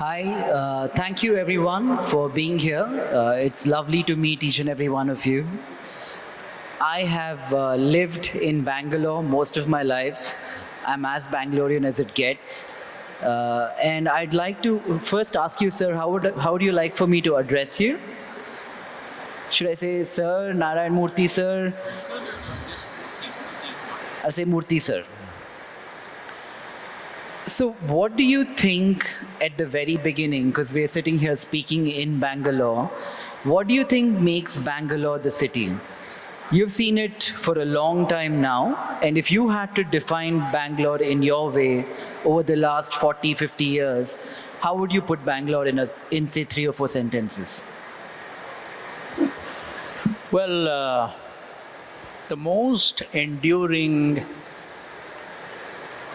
Hi, thank you everyone for being here. It's lovely to meet each and every one of you. I have lived in Bangalore most of my life. I'm as Bangalorean as it gets. And I'd like to first ask you, sir, how do you like for me to address you? Should I say, sir, Narayan Murthy, sir? I'll say Murthy, sir. So, what do you think at the very beginning, because we're sitting here speaking in Bangalore, what do you think makes Bangalore the city? You've seen it for a long time now, and if you had to define Bangalore in your way over the last 40, 50 years, how would you put Bangalore in say, 3 or 4 sentences? Well, the most enduring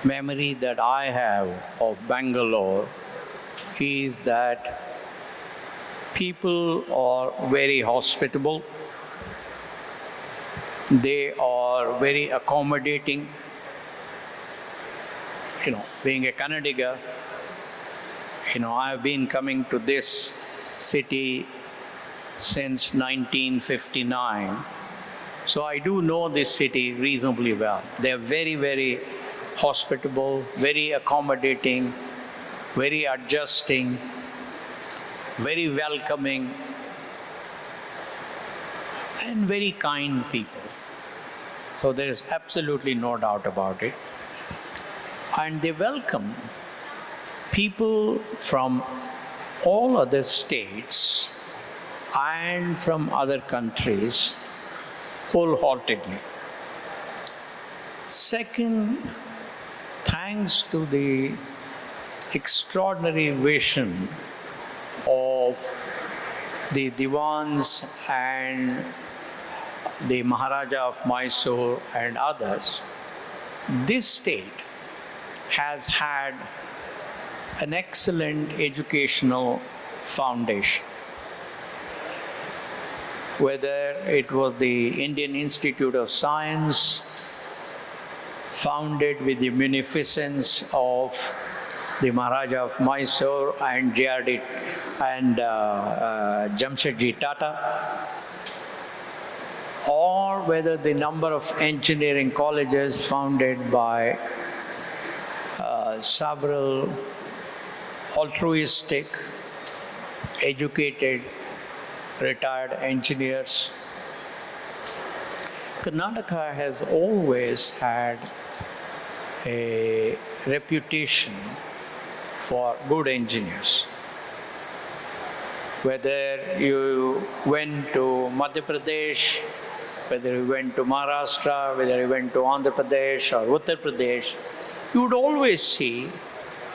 memory that I have of Bangalore is that people are very hospitable, they are very accommodating. Being a Kannadiga, I've been coming to this city since 1959. So I do know this city reasonably well. They're very, very hospitable, very accommodating, very adjusting, very welcoming, and very kind people. So there is absolutely no doubt about it. And they welcome people from all other states and from other countries wholeheartedly. Second, thanks to the extraordinary vision of the Diwans and the Maharaja of Mysore and others, this state has had an excellent educational foundation. Whether it was the Indian Institute of Science, founded with the munificence of the Maharaja of Mysore and JRD and Jamshedji Tata, or whether the number of engineering colleges founded by several altruistic, educated, retired engineers. Karnataka has always had a reputation for good engineers. Whether you went to Madhya Pradesh, whether you went to Maharashtra, whether you went to Andhra Pradesh or Uttar Pradesh, you would always see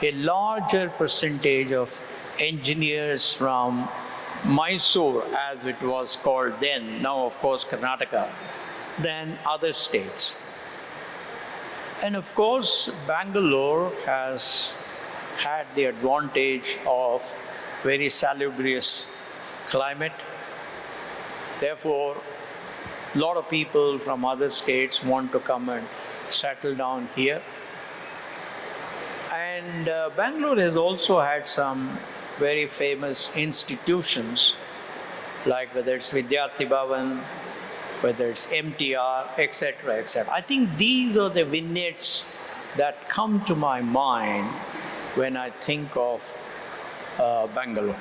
a larger percentage of engineers from Mysore, as it was called then, now of course Karnataka, than other states. And of course, Bangalore has had the advantage of very salubrious climate. Therefore, a lot of people from other states want to come and settle down here. And Bangalore has also had some very famous institutions, like whether it's Vidyarthi Bhavan, whether it's MTR, etc., etc. I think these are the vignettes that come to my mind when I think of Bangalore.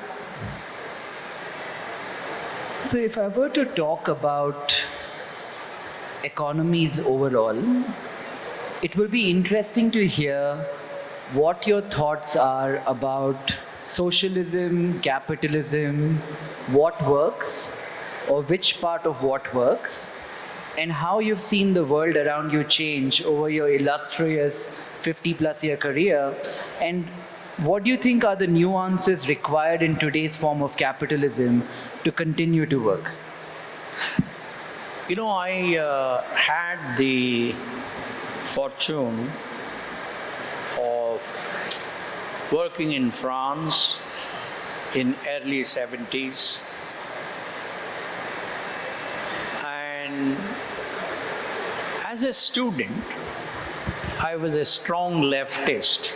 So, if I were to talk about economies overall, it will be interesting to hear what your thoughts are about socialism, capitalism, what works, or which part of what works, and how you've seen the world around you change over your illustrious 50-plus year career, and what do you think are the nuances required in today's form of capitalism to continue to work? I had the fortune of working in France in early 70s, and as a student I was a strong leftist,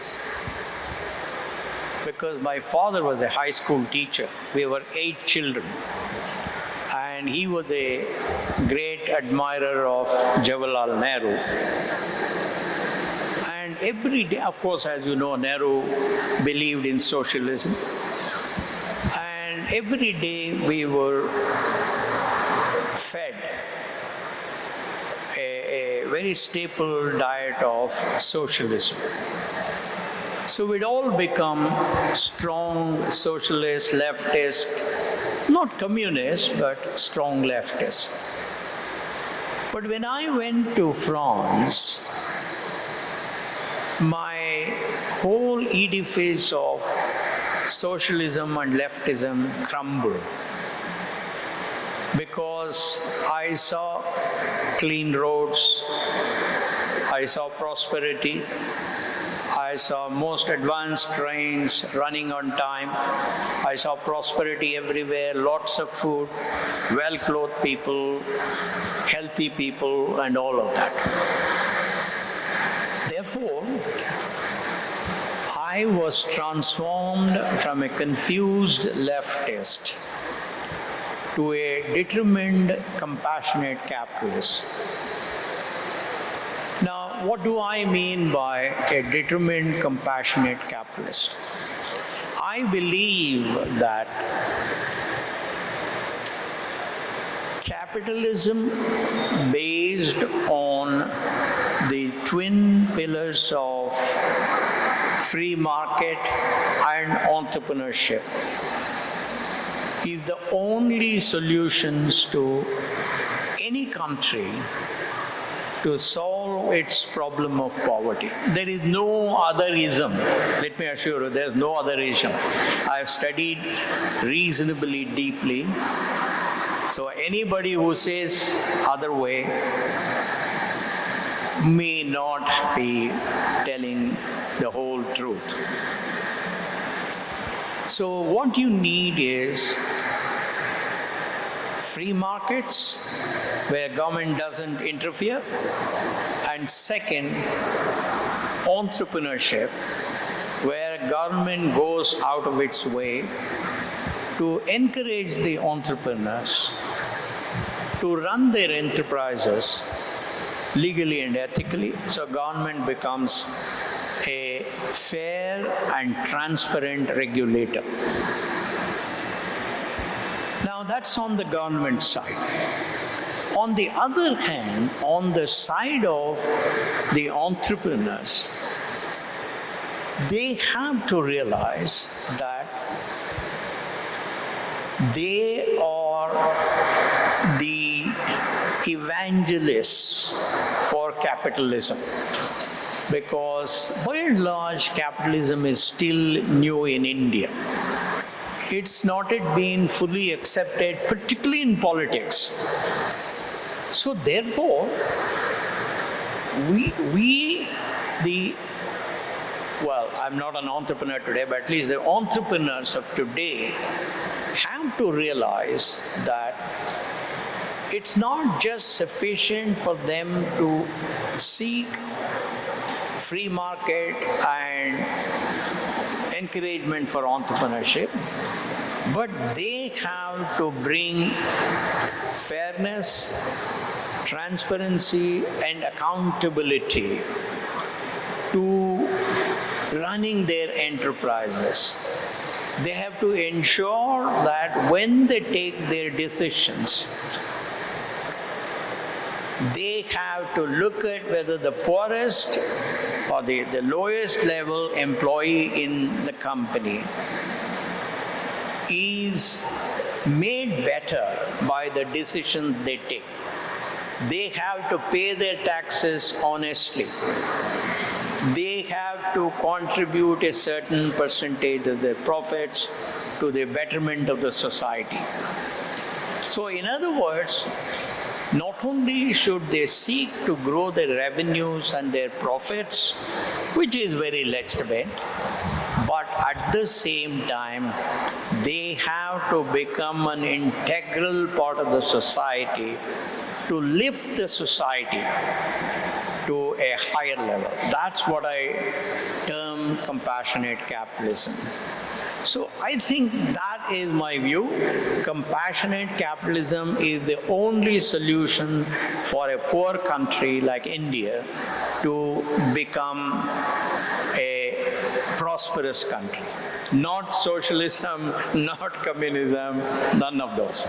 because my father was a high school teacher. We were 8 children. And he was a great admirer of Jawaharlal Nehru. And every day, of course, as you know, Nehru believed in socialism. And every day we were fed a very staple diet of socialism. So we'd all become strong socialist, leftist, not communist, but strong leftist. But when I went to France, my whole edifice of socialism and leftism crumbled, because I saw clean roads, I saw prosperity, I saw most advanced trains running on time, I saw prosperity everywhere, lots of food, well-clothed people, healthy people, and all of that. Therefore, I was transformed from a confused leftist to a determined, compassionate capitalist. Now, what do I mean by a determined, compassionate capitalist? I believe that capitalism based on the twin pillars of free market and entrepreneurship is the only solutions to any country to solve its problem of poverty. There is no other ism. Let me assure you, there is no other ism. I have studied reasonably deeply. So anybody who says other way may not be telling the whole truth. So what you need is free markets where government doesn't interfere, and second, entrepreneurship where government goes out of its way to encourage the entrepreneurs to run their enterprises legally and ethically, so government becomes a fair and transparent regulator. Now that's on the government side. On the other hand, on the side of the entrepreneurs, they have to realize that they are the evangelists for capitalism, because by and large capitalism is still new in India. It's not yet been fully accepted, particularly in politics. So therefore, I'm not an entrepreneur today, but at least the entrepreneurs of today have to realize that it's not just sufficient for them to seek free market and encouragement for entrepreneurship, but they have to bring fairness, transparency, and accountability to running their enterprises. They have to ensure that when they take their decisions, they have to look at whether the poorest or the lowest level employee in the company is made better by the decisions they take. They have to pay their taxes honestly. They have to contribute a certain percentage of their profits to the betterment of the society. So in other words, not only should they seek to grow their revenues and their profits, which is very legitimate, but at the same time, they have to become an integral part of the society to lift the society to a higher level. That's what I term compassionate capitalism. So I think that is my view. Compassionate capitalism is the only solution for a poor country like India to become a prosperous country. Not socialism, not communism, none of those.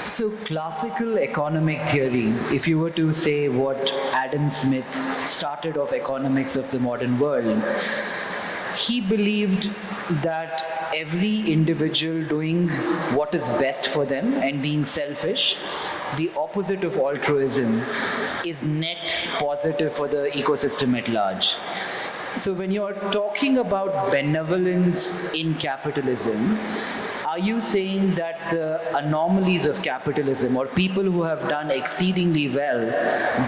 So, classical economic theory, if you were to say what Adam Smith started off economics of the modern world, he believed that every individual doing what is best for them and being selfish, the opposite of altruism, is net positive for the ecosystem at large. So when you're talking about benevolence in capitalism, are you saying that the anomalies of capitalism or people who have done exceedingly well,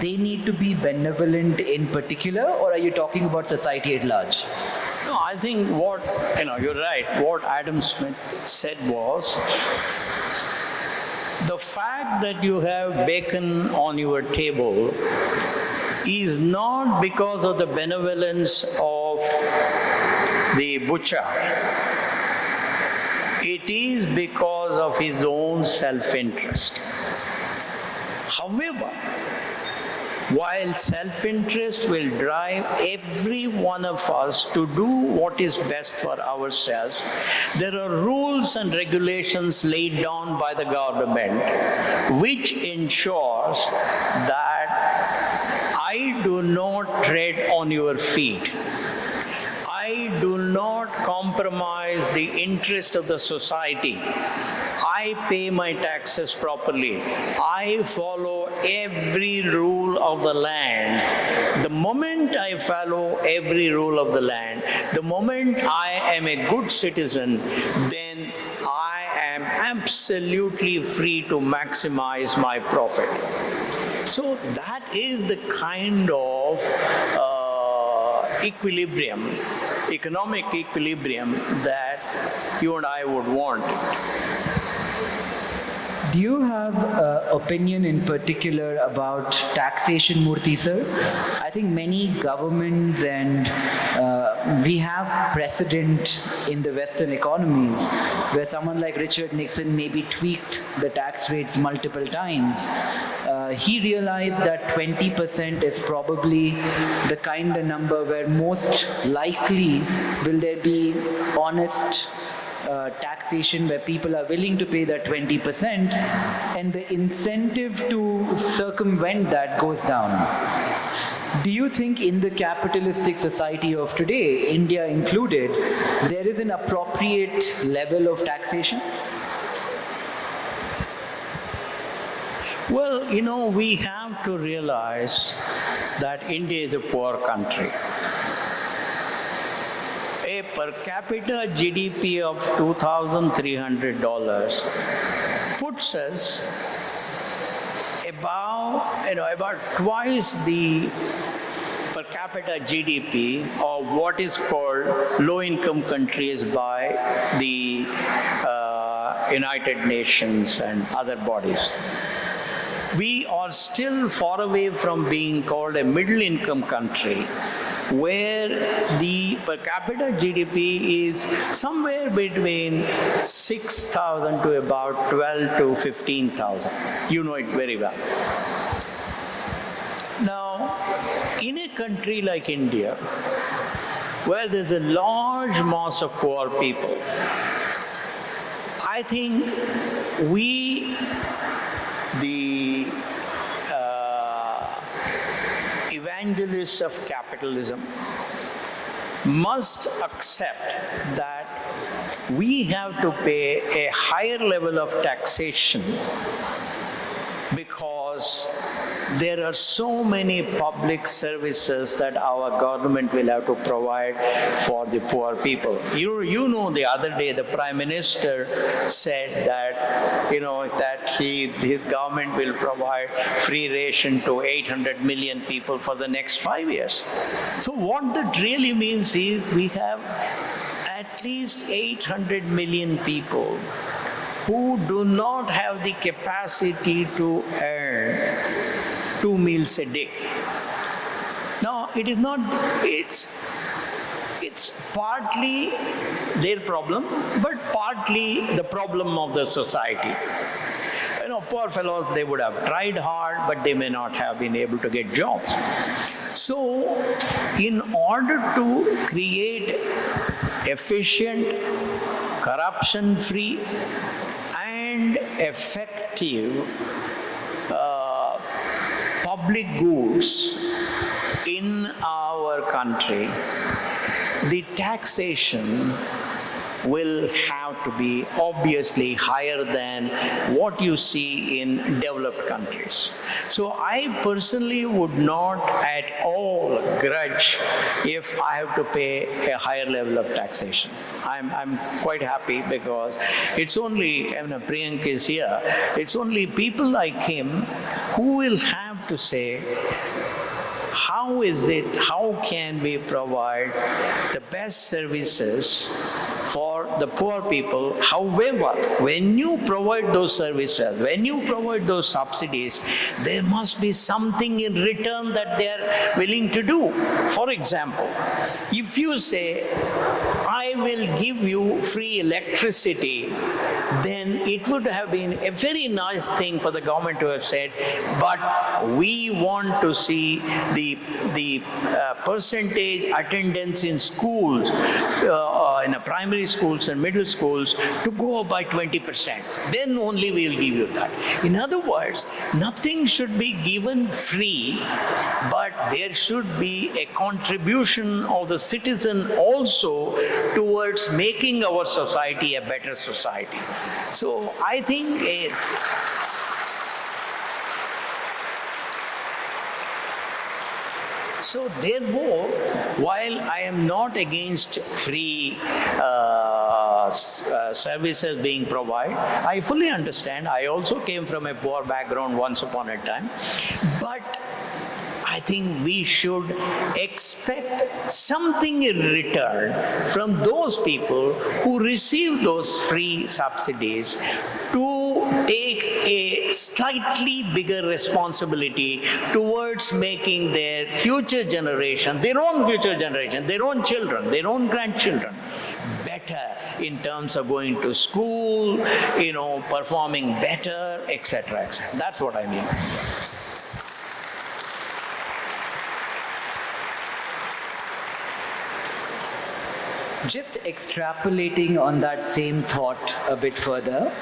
they need to be benevolent in particular, or are you talking about society at large? No, I think you're right. What Adam Smith said was, the fact that you have bacon on your table is not because of the benevolence of the butcher. It is because of his own self-interest. However, while self-interest will drive every one of us to do what is best for ourselves, there are rules and regulations laid down by the government which ensures that I do not tread on your feet. I do not compromise the interest of the society. I pay my taxes properly. I follow every rule of the land. The moment I follow every rule of the land, the moment I am a good citizen, then I am absolutely free to maximize my profit. So that is the kind of equilibrium, economic equilibrium that you and I would want. Do you have an opinion in particular about taxation, Murthy sir? I think many governments and we have precedent in the Western economies where someone like Richard Nixon maybe tweaked the tax rates multiple times. He realized that 20% is probably the kind of number where most likely will there be honest taxation where people are willing to pay that 20% and the incentive to circumvent that goes down. Do you think in the capitalistic society of today, India included, there is an appropriate level of taxation? Well, we have to realize that India is a poor country. A per capita GDP of $2,300 puts us about twice the per capita GDP of what is called low-income countries by the United Nations and other bodies. We are still far away from being called a middle-income country, where the per capita GDP is somewhere between 6,000 to about 12 to 15,000. You know it very well. Now, in a country like India, where there's a large mass of poor people, I think we, the evangelists of capitalism, must accept that we have to pay a higher level of taxation because there are so many public services that our government will have to provide for the poor people. You know, the other day the Prime Minister said that, that his government will provide free ration to 800 million people for the next 5 years. So what that really means is we have at least 800 million people who do not have the capacity to earn 2 meals a day. Now, it it's partly their problem, but partly the problem of the society. You know, poor fellows, they would have tried hard, but they may not have been able to get jobs. So, in order to create efficient, corruption-free, and effective public goods in our country, the taxation will have to be obviously higher than what you see in developed countries. So I personally would not at all grudge if I have to pay a higher level of taxation. I'm quite happy because it's only, I mean, Priyank is here, it's only people like him who will have to say, how can we provide the best services for the poor people? However, when you provide those services, when you provide those subsidies, there must be something in return that they are willing to do. For example, if you say, I will give you free electricity, then it would have been a very nice thing for the government to have said, but we want to see the percentage attendance in schools, in primary schools and middle schools, to go up by 20%. Then only we will give you that. In other words, nothing should be given free, but there should be a contribution of the citizen also towards making our society a better society. So I think it's so therefore, while I am not against free services being provided, I fully understand. I also came from a poor background once upon a time, but I think we should expect something in return from those people who receive those free subsidies to take a slightly bigger responsibility towards making their future generation, their own future generation, their own children, their own grandchildren, better in terms of going to school, you know, performing better, etc., etc. That's what I mean. Just extrapolating on that same thought a bit further,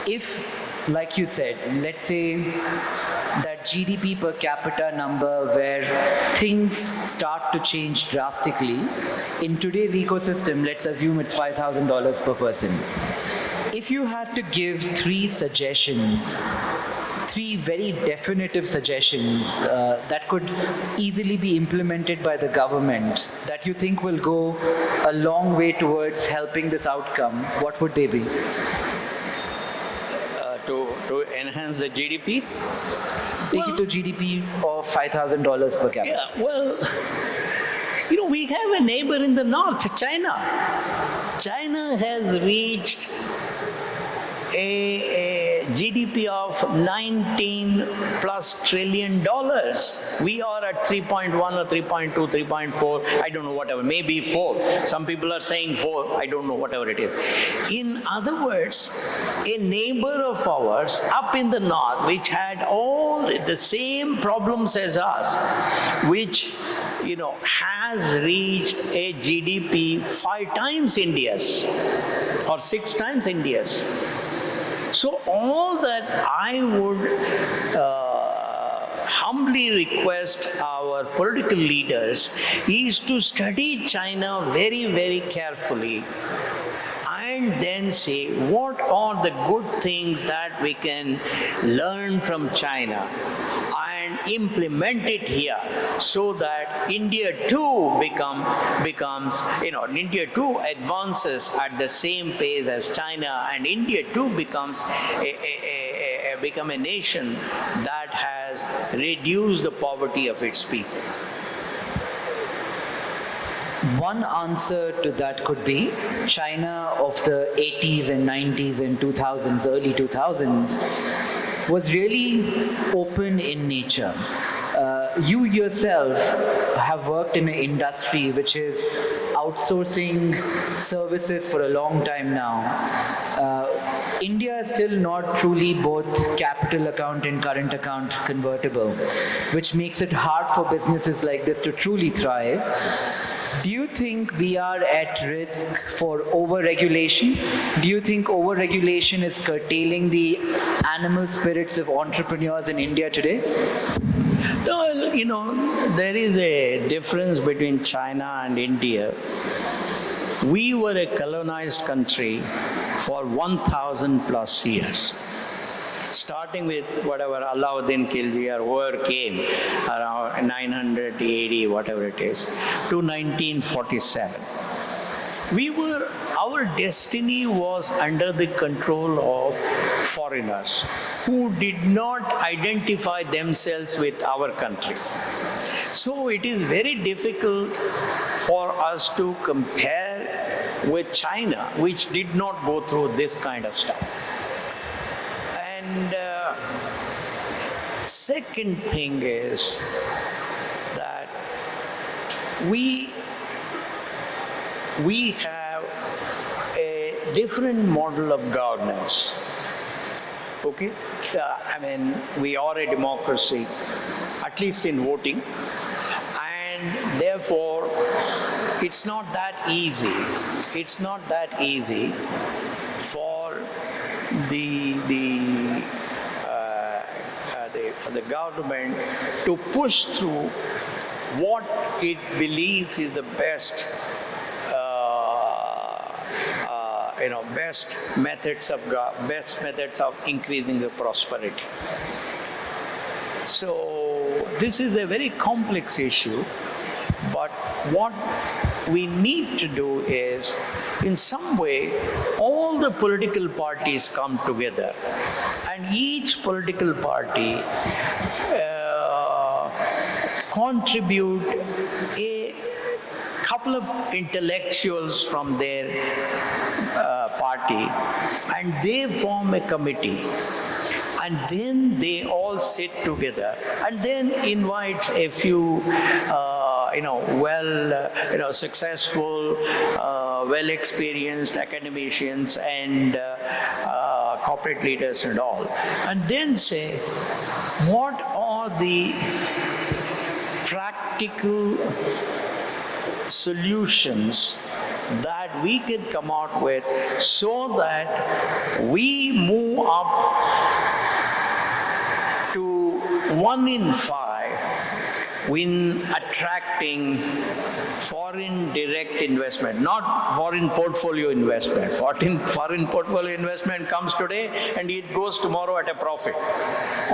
if, like you said, let's say that GDP per capita number where things start to change drastically, in today's ecosystem, let's assume it's $5,000 per person. If you had to give three suggestions, three very definitive suggestions that could easily be implemented by the government that you think will go a long way towards helping this outcome, what would they be? To enhance the GDP? Take it to GDP of $5,000 per capita. Yeah, well, you know, we have a neighbor in the north, China. China has reached a GDP of 19 plus trillion dollars. We are at 3.1 or 3.2, 3.4, I don't know, whatever, maybe 4. Some people are saying 4, I don't know, whatever it is. In other words, a neighbor of ours up in the north, which had all the same problems as us, which, you know, has reached a GDP 5 times India's or 6 times India's. So all that I would humbly request our political leaders is to study China very, very carefully and then say what are the good things that we can learn from China and implement it here so that India too becomes, you know, India too advances at the same pace as China, and India too becomes become a nation that has reduced the poverty of its people. One answer to that could be China of the 80s and 90s and 2000s, early 2000s, was really open in nature. You yourself have worked in an industry which is outsourcing services for a long time now. India is still not truly both capital account and current account convertible, which makes it hard for businesses like this to truly thrive. Do you think we are at risk for over-regulation? Do you think over-regulation is curtailing the animal spirits of entrepreneurs in India today? No, there is a difference between China and India. We were a colonized country for 1,000 plus years. Starting with whatever Alauddin Khilji or whoever came around 980, whatever it is, to 1947. Our destiny was under the control of foreigners who did not identify themselves with our country. So it is very difficult for us to compare with China, which did not go through this kind of stuff. And second thing is that we have a different model of governance. Okay? We are a democracy, at least in voting, and therefore it's not that easy. It's not that easy for for the government to push through what it believes is the best best methods of increasing the prosperity. So this is a very complex issue, but what we need to do is, in some way, all the political parties come together, and each political party contribute a couple of intellectuals from their party, and they form a committee. And then they all sit together and then invite a few, successful, well-experienced academicians and corporate leaders and all. And then say, what are the practical solutions that we can come out with so that we move up to 1 in 5 in attracting foreign direct investment, not foreign portfolio investment. Foreign portfolio investment comes today and it goes tomorrow at a profit.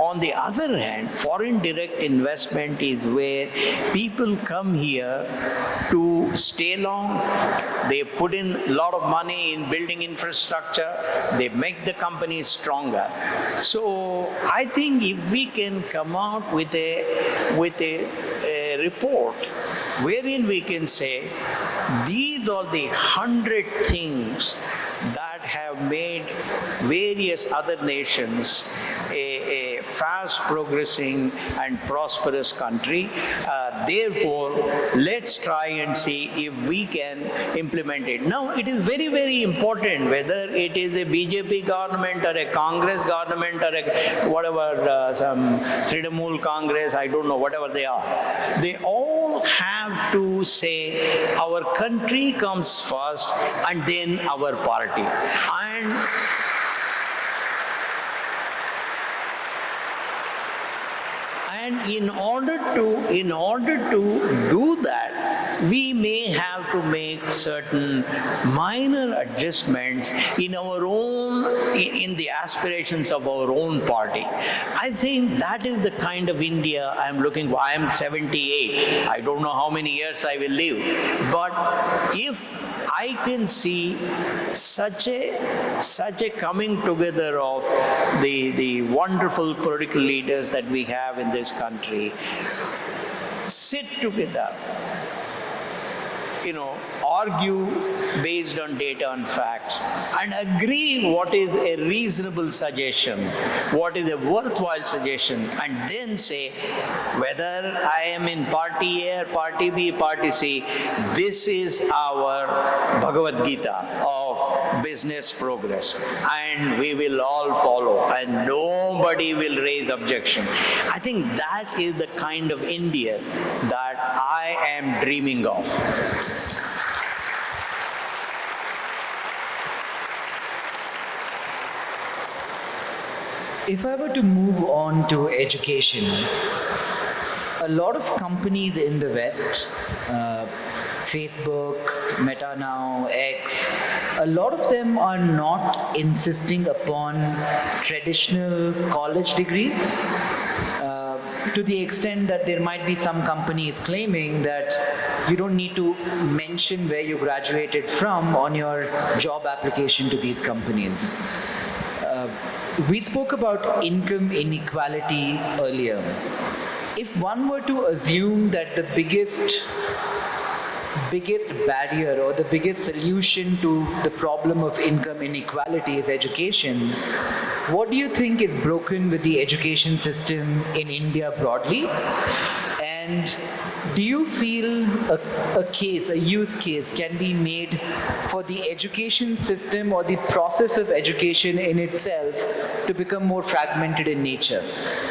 On the other hand, foreign direct investment is where people come here to stay long. They put in a lot of money in building infrastructure. They make the companies stronger. So I think if we can come out with a report wherein we can say these are the 100 things that have made various other nations a fast progressing and prosperous country. Therefore, let's try and see if we can implement it. Now, it is very, very important whether it is a BJP government or a Congress government or a whatever, some Trinamool Congress, I don't know, whatever they are. They all have to say our country comes first and then our party. And in order to do that, we may have to make certain minor adjustments in the aspirations of our own party. I think that is the kind of India I'm looking for. I am 78. I don't know how many years I will live. But if I can see such a coming together of the wonderful political leaders that we have in this country, sit together, argue based on data and facts, and agree what is a reasonable suggestion, what is a worthwhile suggestion, and then say whether I am in party A, party B, party C, this is our Bhagavad Gita of business progress, and we will all follow, and nobody will raise objection. I think that is the kind of India that I am dreaming of. If I were to move on to education, a lot of companies in the West, Facebook, Meta now, X, a lot of them are not insisting upon traditional college degrees. To the extent that there might be some companies claiming that you don't need to mention where you graduated from on your job application to these companies. We spoke about income inequality earlier. If one were to assume that the biggest barrier or the biggest solution to the problem of income inequality is education, what do you think is broken with the education system in India broadly? And do you feel a use case can be made for the education system or the process of education in itself to become more fragmented in nature?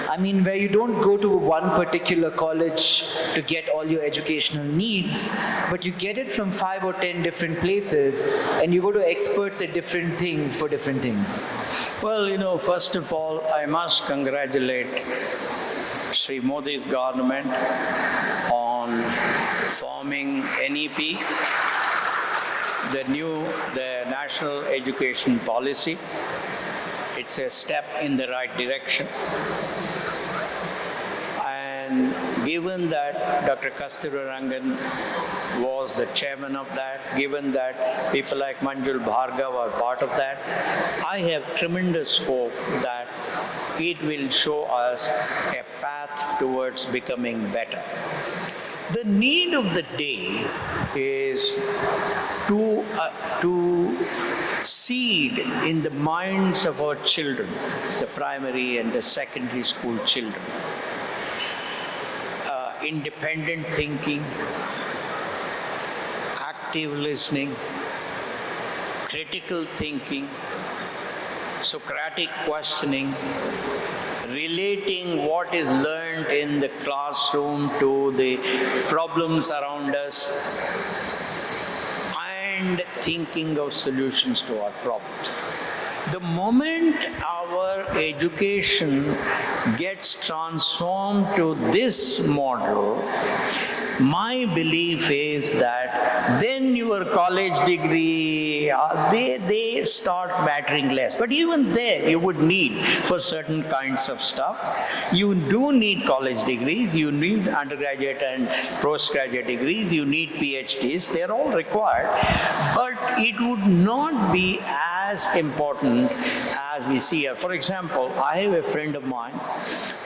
I mean, where you don't go to one particular college to get all your educational needs, but you get it from 5 or 10 different places, and you go to experts at different things for different things. Well, first of all, I must congratulate Sri Modi's government on forming NEP, the National Education Policy. It's a step in the right direction. And given that Dr. Kasturarangan was the chairman of that, given that people like Manjul Bhargava are part of that, I have tremendous hope that it will show us a path towards becoming better. The need of the day is to seed in the minds of our children, the primary and the secondary school children, independent thinking, active listening, critical thinking, Socratic questioning, relating what is learned in the classroom to the problems around us, and thinking of solutions to our problems. The moment our education gets transformed to this model, my belief is that then your college degree, they start mattering less. But even there, you would need, for certain kinds of stuff, you do need college degrees, you need undergraduate and postgraduate degrees, you need PhDs, they're all required. But it would not be as important as we see here. For example, I have a friend of mine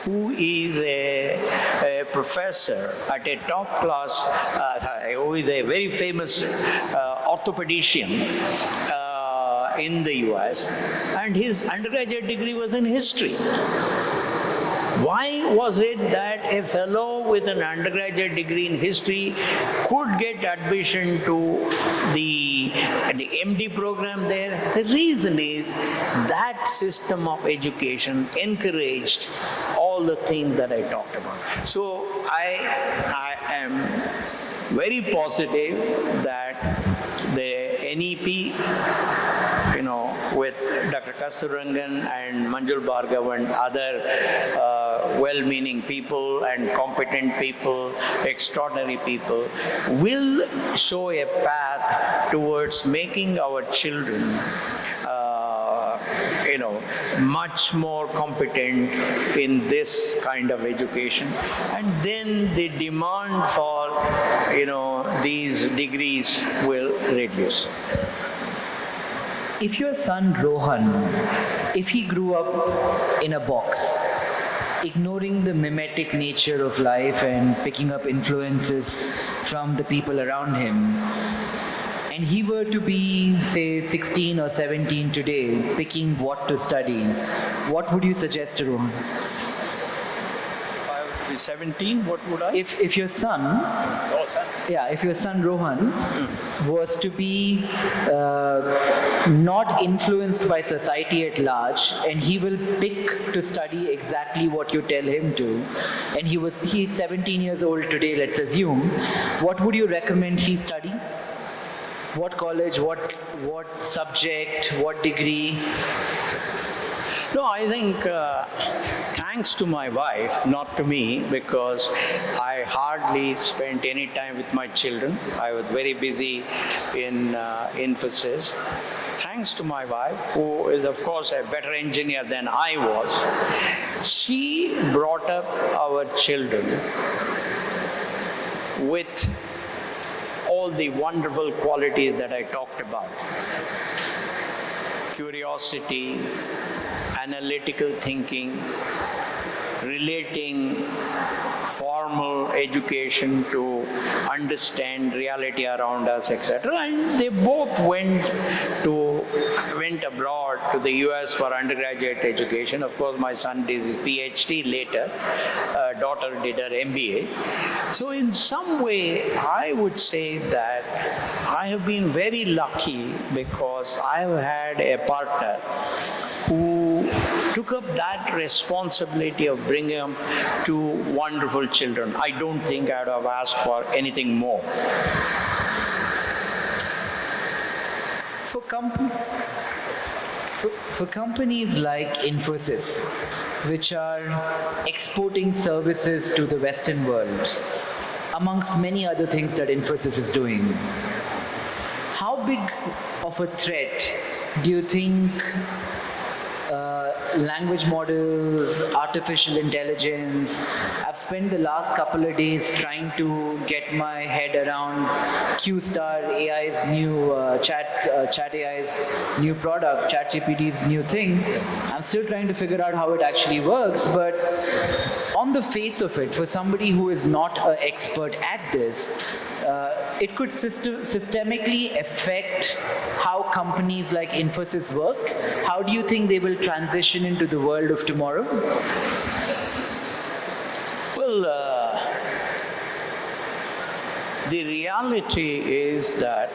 who is a professor at a top class, who is a very famous orthopedician in the US, and his undergraduate degree was in history. Why was it that a fellow with an undergraduate degree in history could get admission to the MD program there? The reason is that system of education encouraged all the things that I talked about. So I am very positive that the NEP, with Dr. Kasturarangan and Manjul Bhargava and other well-meaning people and competent people, extraordinary people, will show a path towards making our children much more competent in this kind of education. And then the demand for, these degrees will reduce. If your son Rohan, if he grew up in a box, ignoring the mimetic nature of life and picking up influences from the people around him, and he were to be, say, 16 or 17 today, picking what to study, what would you suggest to Rohan? If I would be 17, what would I? If your son, Oh, son. if your son Rohan was to be not influenced by society at large, and he will pick to study exactly what you tell him to, and he's 17 years old today, let's assume, what would you recommend he study? What college, what subject, what degree? No, I think thanks to my wife, not to me, because I hardly spent any time with my children. I was very busy in Infosys. Thanks to my wife, who is of course a better engineer than I was, she brought up our children with all the wonderful qualities that I talked about. Curiosity, analytical thinking, relating formal education to understand reality around us, etc. And they both went abroad to the US for undergraduate education. Of course, my son did his PhD later. Daughter did her MBA. So in some way, I would say that I have been very lucky because I have had a partner who took up that responsibility of bringing up two wonderful children. I don't think I would have asked for anything more. For companies like Infosys, which are exporting services to the Western world, amongst many other things that Infosys is doing, how big of a threat do you think language models, artificial intelligence? I've spent the last couple of days trying to get my head around Q-Star AI's new Chat AI's new product, ChatGPT's new thing. I'm still trying to figure out how it actually works, but on the face of it, for somebody who is not an expert at this, it could systemically affect how companies like Infosys work. How do you think they will transition into the world of tomorrow? Well, the reality is that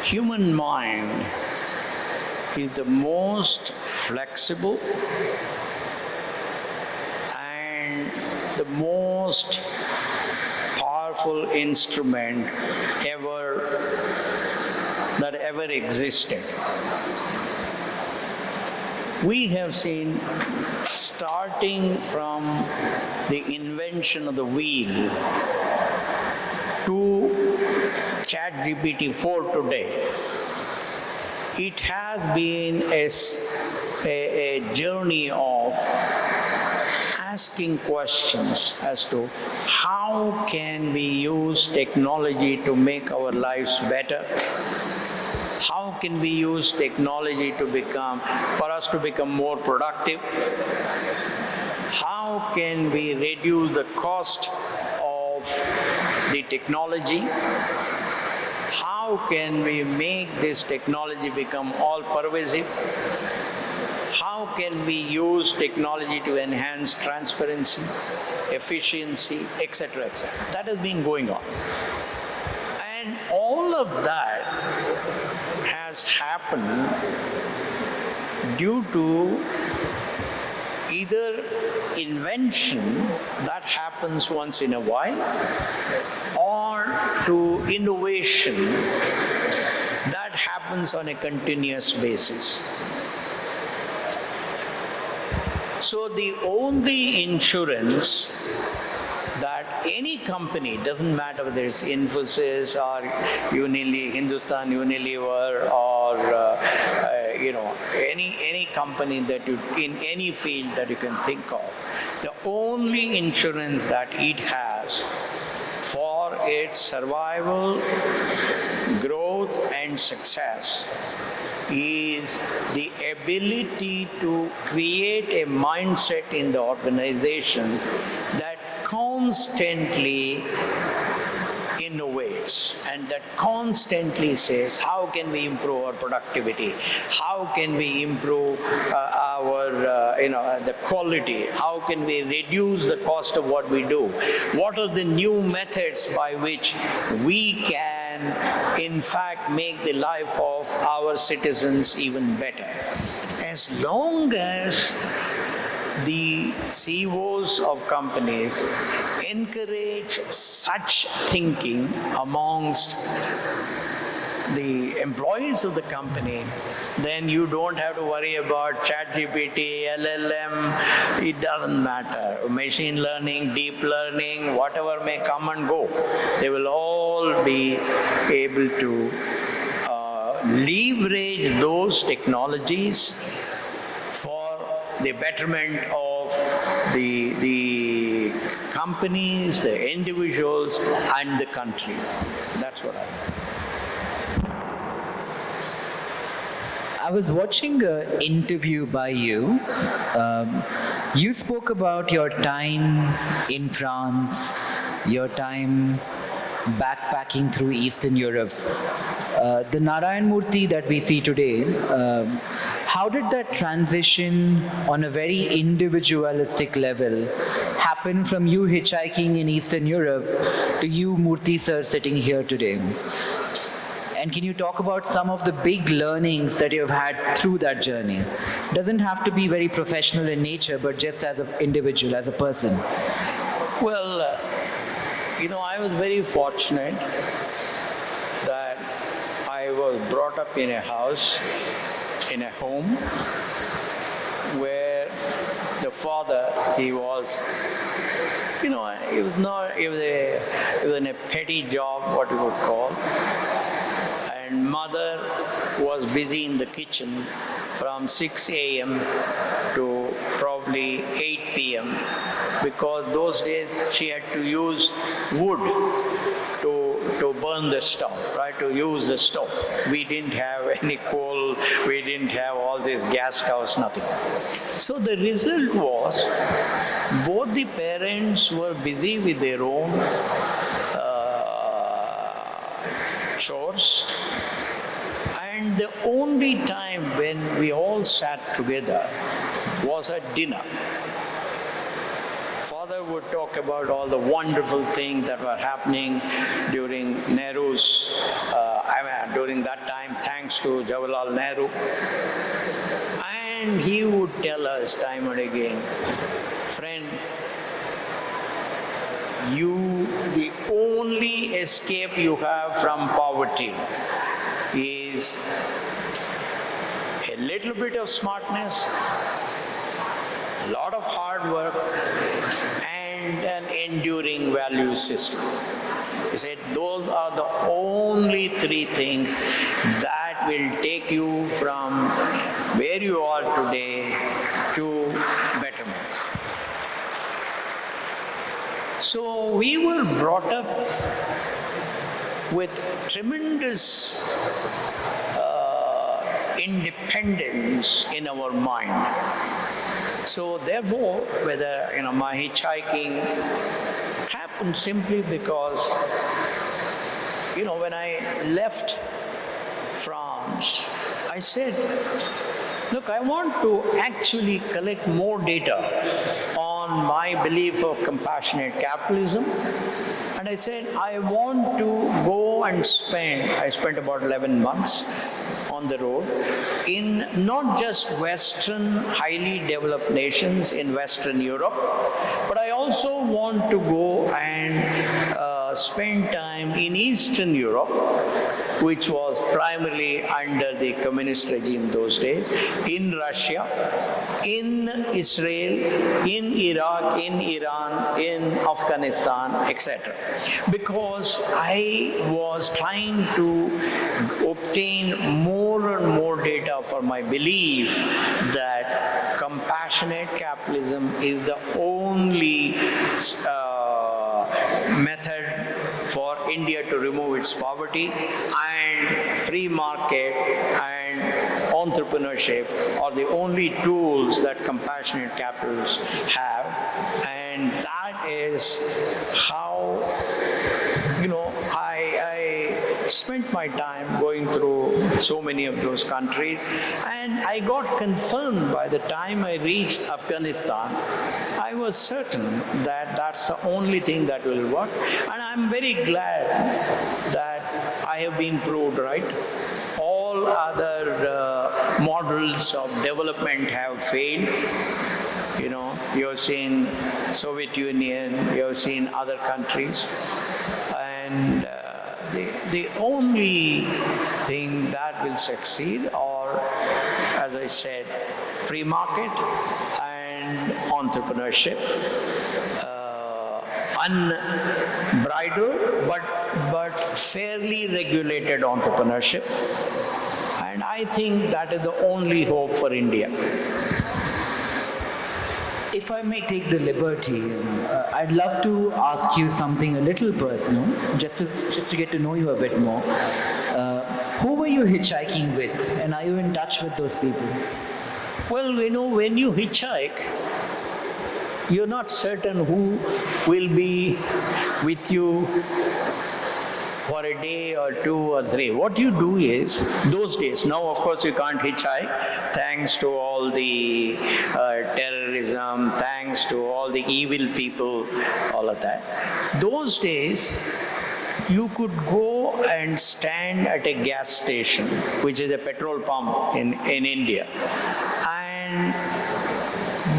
human mind is the most flexible and the most powerful instrument that ever existed. We have seen, starting from the invention of the wheel to ChatGPT 4 today, it has been a journey of asking questions as to how can we use technology to make our lives better? How can we use technology for us to become more productive? How can we reduce the cost of the technology? How can we make this technology become all-pervasive? How can we use technology to enhance transparency, efficiency, etc., etc.? That has been going on. And all of that has happened due to either invention that happens once in a while or to innovation that happens on a continuous basis. So the only insurance that any company, doesn't matter whether it's Infosys or Hindustan Unilever or any company that you, in any field that you can think of, the only insurance that it has for its survival, growth and success is the ability to create a mindset in the organization that constantly innovate. innovates and that constantly says, how can we improve our productivity? How can we improve the quality? How can we reduce the cost of what we do? What are the new methods by which we can, in fact, make the life of our citizens even better? As long as the CEOs of companies encourage such thinking amongst the employees of the company, then you don't have to worry about ChatGPT, LLM, it doesn't matter. Machine learning, deep learning, whatever may come and go, they will all be able to leverage those technologies for the betterment of the companies, the individuals, and the country. That's what I was watching an interview by you. You spoke about your time in France, your time backpacking through Eastern Europe. The Narayan Murthy that we see today, how did that transition on a very individualistic level happen from you hitchhiking in Eastern Europe to you, Murthy sir, sitting here today? And can you talk about some of the big learnings that you've had through that journey? Doesn't have to be very professional in nature, but just as an individual, as a person. Well, I was very fortunate that I was brought up in a house, in a home, where the father, he was in a petty job, what you would call, and mother was busy in the kitchen from 6 a.m. to probably 8 p.m. because those days she had to use wood to burn the stove, right, to use the stove. We didn't have any coal, we didn't have all these gas stoves, nothing. So the result was both the parents were busy with their own chores, and the only time when we all sat together was at dinner. Father would talk about all the wonderful things that were happening during Nehru's, during that time, thanks to Jawaharlal Nehru. And he would tell us time and again, friend, the only escape you have from poverty is a little bit of smartness, a lot of hard work, and an enduring value system. He said those are the only three things that will take you from where you are today to betterment. So we were brought up with tremendous independence in our mind. So therefore, whether my hitchhiking happened simply because when I left France, I said, look, I want to actually collect more data on my belief of compassionate capitalism. And I said, I want to go and I spent about 11 months on the road in not just Western, highly developed nations in Western Europe, but I also want to go and spend time in Eastern Europe, which was primarily under the communist regime those days, in Russia, in Israel, in Iraq, in Iran, in Afghanistan, etc. Because I was trying to obtain more and more data for my belief that compassionate capitalism is the only method for India to remove its poverty, and free market and entrepreneurship are the only tools that compassionate capitalists have. And that is how, I spent my time going through so many of those countries, and I got confirmed by the time I reached Afghanistan. I was certain that that's the only thing that will work, and I'm very glad that I have been proved right. All other models of development have failed. You know, you've seen Soviet Union, you've seen other countries, and the only thing that will succeed are, as I said, free market and entrepreneurship, unbridled but fairly regulated entrepreneurship, and I think that is the only hope for India. If I may take the liberty, I'd love to ask you something a little personal, just to get to know you a bit more. Who were you hitchhiking with, and are you in touch with those people? Well, you know, when you hitchhike, you're not certain who will be with you for a day or two or three. What you do is, those days, now of course you can't hitchhike, thanks to all the terrorism, thanks to all the evil people, all of that. Those days, you could go and stand at a gas station, which is a petrol pump in India, and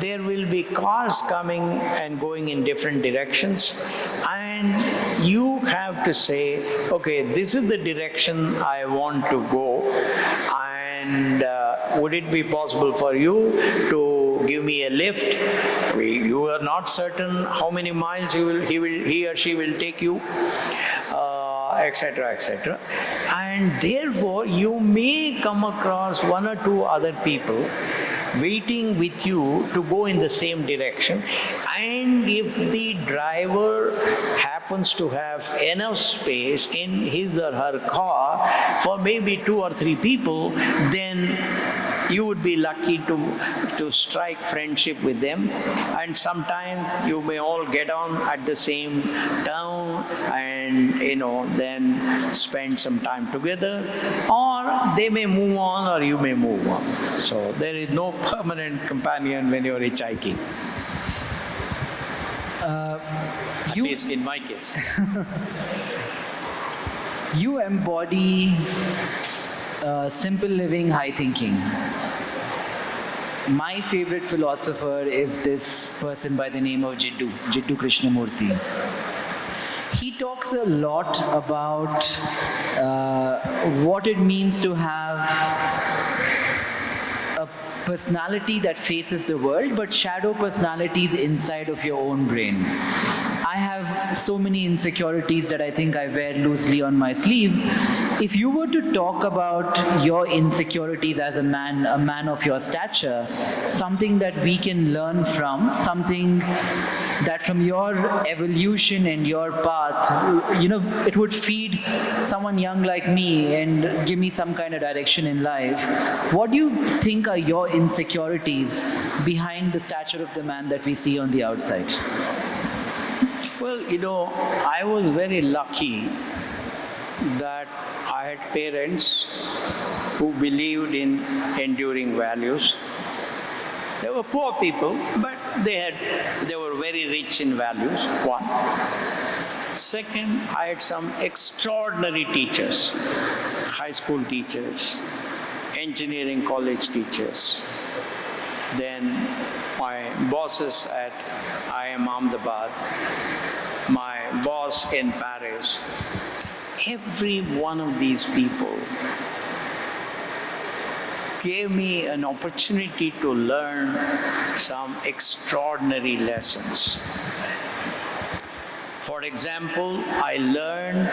there will be cars coming and going in different directions, and you have to say, okay, this is the direction I want to go, and would it be possible for you to give me a lift? You are not certain how many miles he or she will take you, etc., etc. And therefore, you may come across one or two other people waiting with you to go in the same direction, and if the driver happens to have enough space in his or her car for maybe 2 or 3 people, then you would be lucky to strike friendship with them, and sometimes you may all get on at the same town and then spend some time together, or they may move on or you may move on. So there is no permanent companion when you're hitchhiking. At least in my case. You embody simple living, high thinking. My favorite philosopher is this person by the name of Jiddu Krishnamurti. He talks a lot about what it means to have a personality that faces the world, but shadow personalities inside of your own brain. I have so many insecurities that I think I wear loosely on my sleeve. If you were to talk about your insecurities as a man of your stature, something that we can learn from, something that from your evolution and your path, it would feed someone young like me and give me some kind of direction in life. What do you think are your insecurities behind the stature of the man that we see on the outside? Well, I was very lucky that I had parents who believed in enduring values. They were poor people, but they were very rich in values, one. Second, I had some extraordinary teachers, high school teachers, engineering college teachers. Then my bosses at IIM Ahmedabad, my boss in Paris. Every one of these people gave me an opportunity to learn some extraordinary lessons. For example, I learned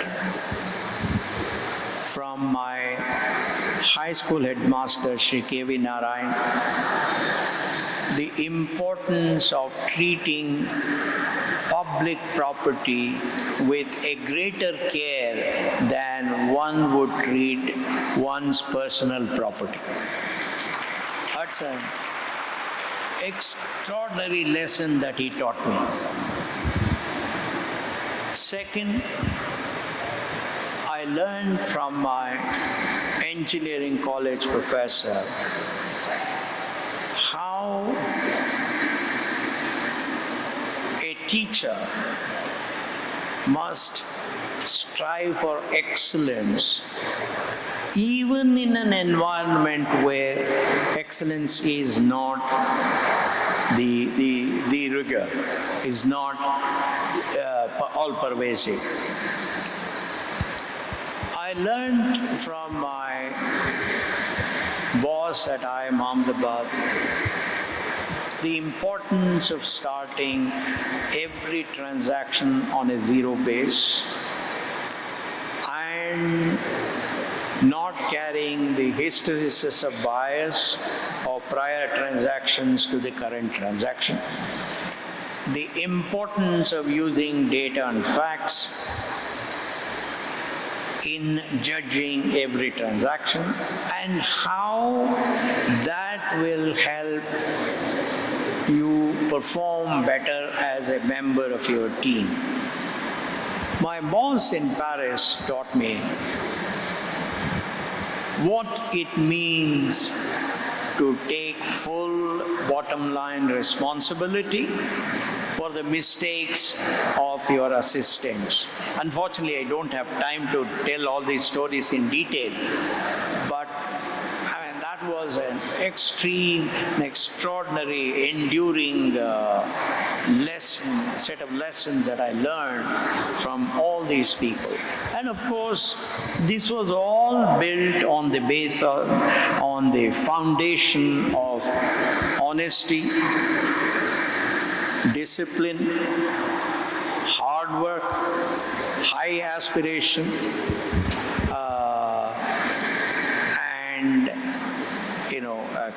from my high school headmaster, Shri K.V. Narayan, the importance of treating public property with a greater care than one would treat one's personal property. That's an extraordinary lesson that he taught me. Second, I learned from my engineering college professor how a teacher must strive for excellence even in an environment where excellence is not the rigor, is not all-pervasive. I learned from my boss at IIM Ahmedabad the importance of starting every transaction on a zero base and not carrying the hysteresis of bias or prior transactions to the current transaction. The importance of using data and facts in judging every transaction and how that will help you perform better as a member of your team. My boss in Paris taught me what it means to take full bottom line responsibility for the mistakes of your assistants. Unfortunately, I don't have time to tell all these stories in detail, but that was an extreme, an extraordinary, enduring set of lessons that I learned from all these people. And of course, this was all built on the base of, on the foundation of honesty, discipline, hard work, high aspiration, and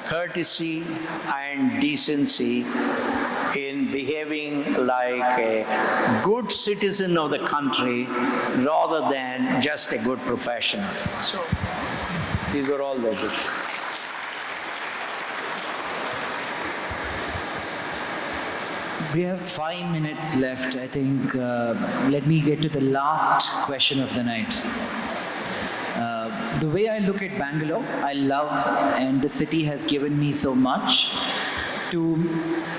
courtesy and decency in behaving like a good citizen of the country rather than just a good professional. So these were all the good. We have 5 minutes left, I think. Let me get to the last question of the night. The way I look at Bangalore, I love, and the city has given me so much, to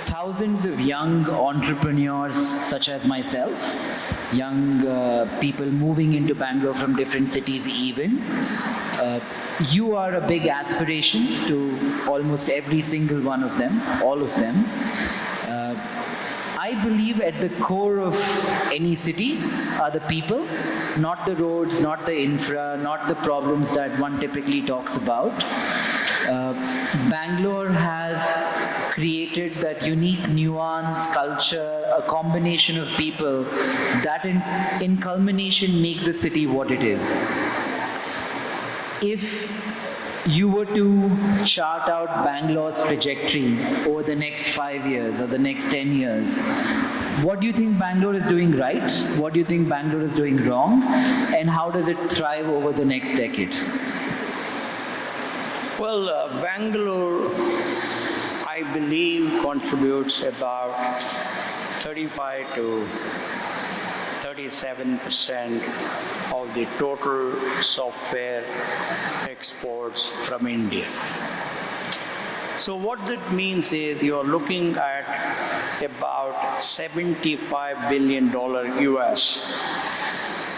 thousands of young entrepreneurs such as myself, young people moving into Bangalore from different cities even. You are a big aspiration to almost every single one of them, all of them. I believe at the core of any city are the people, not the roads, not the infra, not the problems that one typically talks about. Bangalore has created that unique nuance, culture, a combination of people that in culmination make the city what it is. If you were to chart out Bangalore's trajectory over the next 5 years or the next 10 years, what do you think Bangalore is doing right? What do you think Bangalore is doing wrong? And how does it thrive over the next decade? Well, Bangalore, I believe, contributes about 35 to 37% of the total software exports from India. So what that means is you're looking at about $75 billion US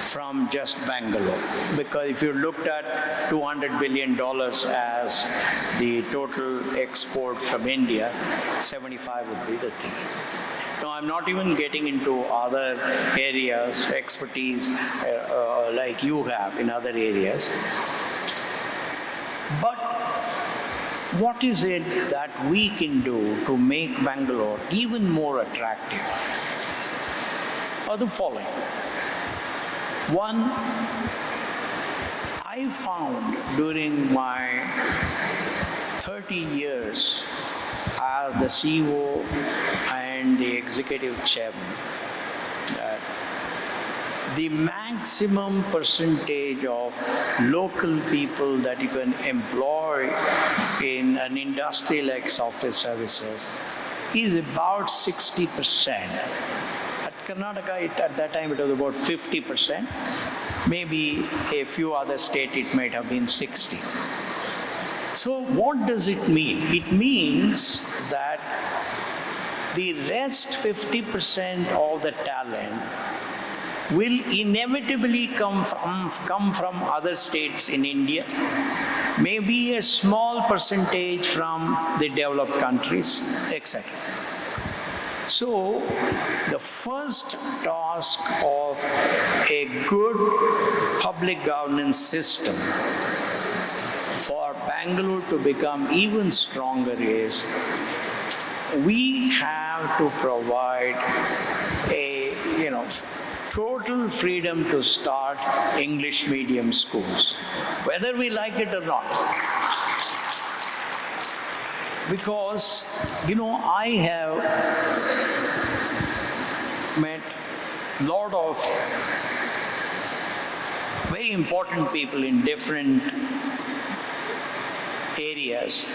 from just Bangalore. Because if you looked at $200 billion as the total export from India, 75 would be the thing. No, I'm not even getting into other areas, expertise like you have in other areas. But what is it that we can do to make Bangalore even more attractive? Are the following. One, I found during my 30 years as the CEO and the executive chairman that the maximum percentage of local people that you can employ in an industry like software services is about 60%. At Karnataka, at that time, it was about 50%. Maybe a few other states it might have been 60. So what does it mean? It means that the rest 50% of the talent will inevitably come from other states in India, maybe a small percentage from the developed countries, etc. So the first task of a good public governance system for Bangalore to become even stronger is we have to provide a, total freedom to start English medium schools, whether we like it or not. Because, I have met a lot of very important people in different areas.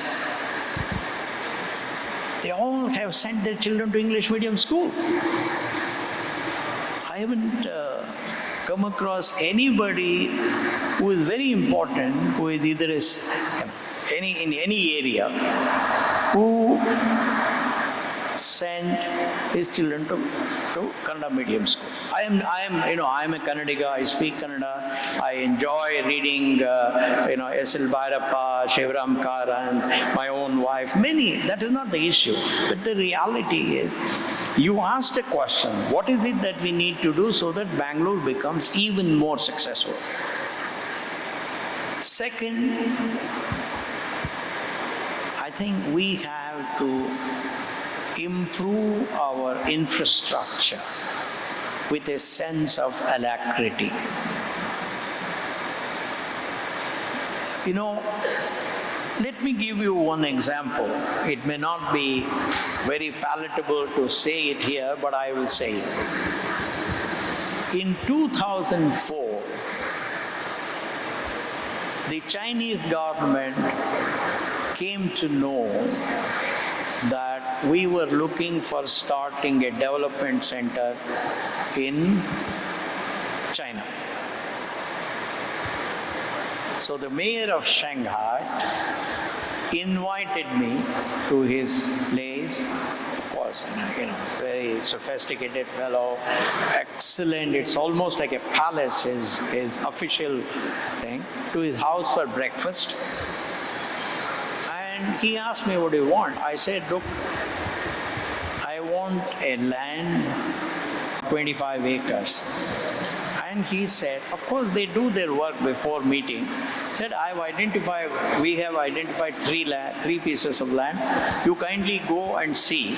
They all have sent their children to English medium school. I haven't come across anybody who is very important, who is either in any area, who sent his children to Kannada medium school. I'm a Kannadiga. I speak Kannada. I enjoy reading, S.L. Bhairappa, Shivaram Karanth, my own wife. Many. That is not the issue. But the reality is, you asked a question: what is it that we need to do so that Bangalore becomes even more successful? Second, I think we have to improve our infrastructure with a sense of alacrity. Let me give you one example. It may not be very palatable to say it here, but I will say it. In 2004, the Chinese government came to know that we were looking for starting a development center in China. So the mayor of Shanghai invited me to his place. Of course, very sophisticated fellow, excellent. It's almost like a palace, his official thing, to his house for breakfast. And he asked me, what do you want? I said, look, I want a land, 25 acres. And he said, of course, they do their work before meeting. He said, we have identified three pieces of land. You kindly go and see.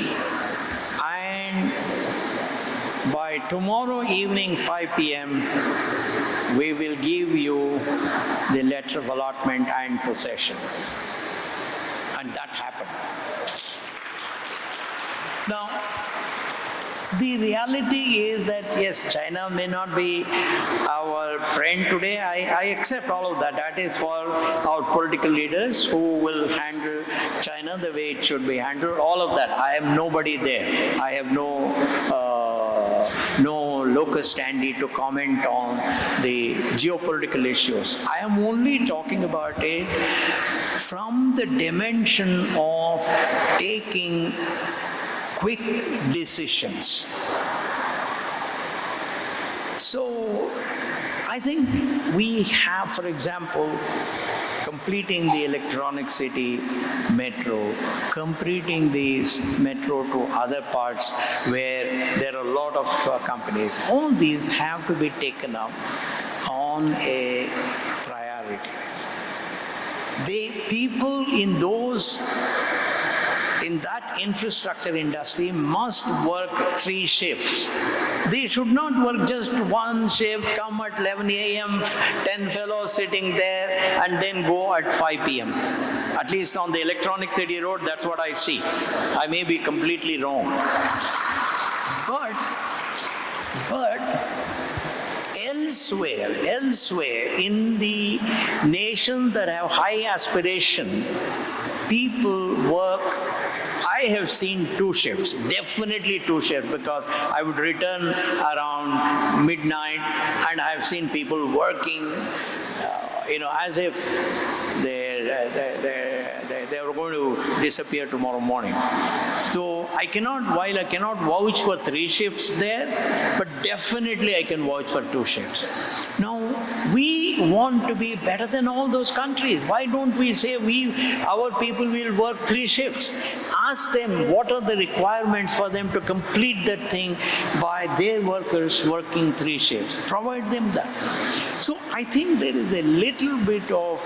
And by tomorrow evening, 5 p.m., we will give you the letter of allotment and possession. And that happened. Now, the reality is that, yes, China may not be our friend today. I accept all of that. That is for our political leaders who will handle China the way it should be handled. All of that. I am nobody there. I have no locus standi to comment on the geopolitical issues. I am only talking about it from the dimension of taking quick decisions. So I think we have, for example, completing the electronic city metro, completing the metro to other parts where there are a lot of companies. All these have to be taken up on a priority. The people in that infrastructure industry must work 3 shifts. They should not work just one shift, come at 11 a.m., 10 fellows sitting there, and then go at 5 p.m. At least on the Electronic City Road, that's what I see. I may be completely wrong. But elsewhere in the nations that have high aspiration, people work. I have seen two shifts, definitely two shifts, because I would return around midnight and I have seen people working, as if they were going to disappear tomorrow morning. So while I cannot vouch for three shifts there, but definitely I can vouch for two shifts. Now, we want to be better than all those countries. Why don't we say our people will work three shifts? Ask them what are the requirements for them to complete that thing by their workers working three shifts. Provide them that. So I think there is a little bit of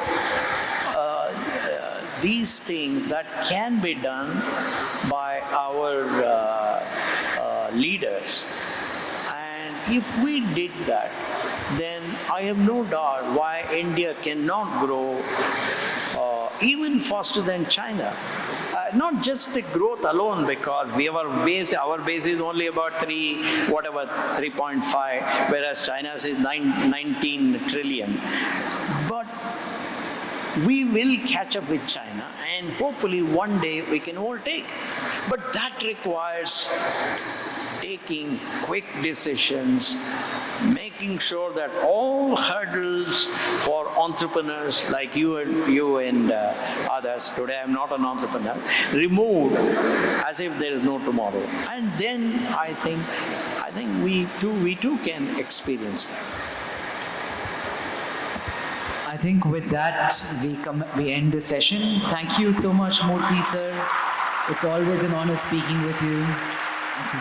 these things that can be done by our leaders. And if we did that, then I have no doubt why India cannot grow even faster than China. Not just the growth alone, because our base is only about 3.5, whereas China's is 19 trillion. But we will catch up with China, and hopefully one day we can overtake. But that requires taking quick decisions, making sure that all hurdles for entrepreneurs like you and others, today I'm not an entrepreneur, removed as if there is no tomorrow. And then I think we too can experience that. I think with that, we end the session. Thank you so much, Murthy sir. It's always an honor speaking with you. Thank you.